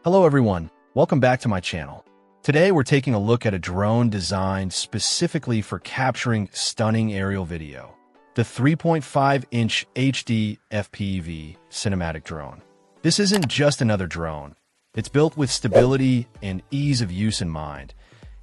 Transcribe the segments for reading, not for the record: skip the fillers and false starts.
Hello everyone, welcome back to my channel. Today we're taking a look at a drone designed specifically for capturing stunning aerial video. The 3.5-inch HD FPV Cinematic drone. This isn't just another drone. It's built with stability and ease of use in mind,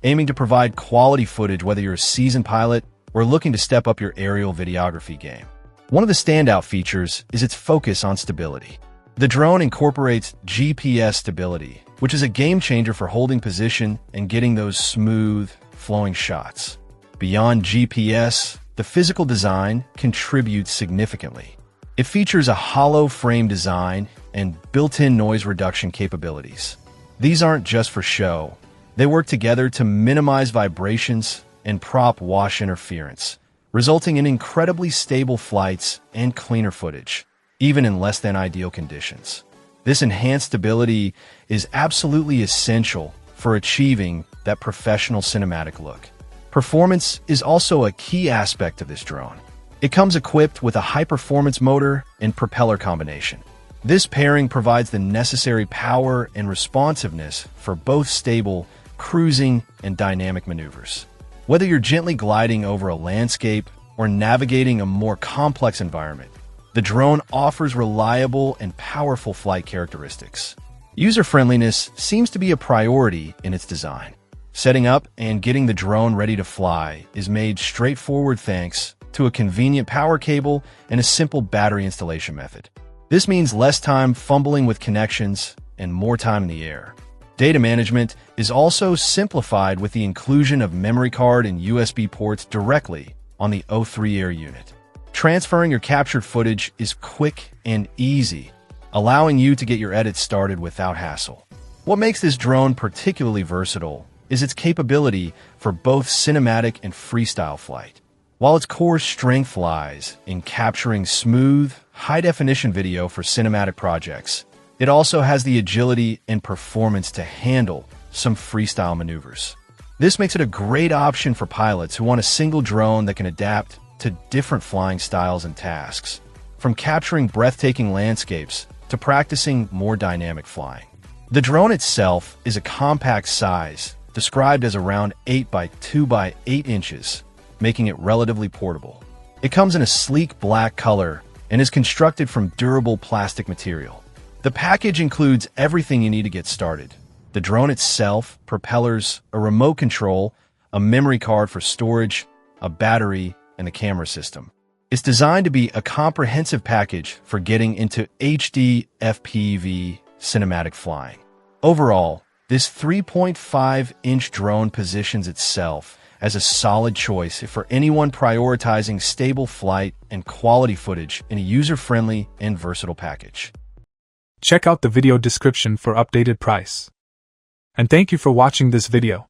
aiming to provide quality footage whether you're a seasoned pilot or looking to step up your aerial videography game. One of the standout features is its focus on stability. The drone incorporates GPS stability, which is a game changer for holding position and getting those smooth, flowing shots. Beyond GPS, the physical design contributes significantly. It features a hollow frame design and built-in noise reduction capabilities. These aren't just for show. They work together to minimize vibrations and prop wash interference, resulting in incredibly stable flights and cleaner footage, even in less than ideal conditions. This enhanced stability is absolutely essential for achieving that professional cinematic look. Performance is also a key aspect of this drone. It comes equipped with a high-performance motor and propeller combination. This pairing provides the necessary power and responsiveness for both stable, cruising, and dynamic maneuvers. Whether you're gently gliding over a landscape or navigating a more complex environment, the drone offers reliable and powerful flight characteristics. User-friendliness seems to be a priority in its design. Setting up and getting the drone ready to fly is made straightforward thanks to a convenient power cable and a simple battery installation method. This means less time fumbling with connections and more time in the air. Data management is also simplified with the inclusion of memory card and USB ports directly on the O3 Air unit. Transferring your captured footage is quick and easy, allowing you to get your edits started without hassle. What makes this drone particularly versatile is its capability for both cinematic and freestyle flight. While its core strength lies in capturing smooth, high-definition video for cinematic projects, it also has the agility and performance to handle some freestyle maneuvers. This makes it a great option for pilots who want a single drone that can adapt to different flying styles and tasks, from capturing breathtaking landscapes to practicing more dynamic flying. The drone itself is a compact size, described as around 8 by 2 by 8 inches, making it relatively portable. It comes in a sleek black color and is constructed from durable plastic material. The package includes everything you need to get started: the drone itself, propellers, a remote control, a memory card for storage, a battery, and the camera system. It's designed to be a comprehensive package for getting into HD FPV cinematic flying. Overall, this 3.5-inch drone positions itself as a solid choice for anyone prioritizing stable flight and quality footage in a user-friendly and versatile package. Check out the video description for updated price. And thank you for watching this video.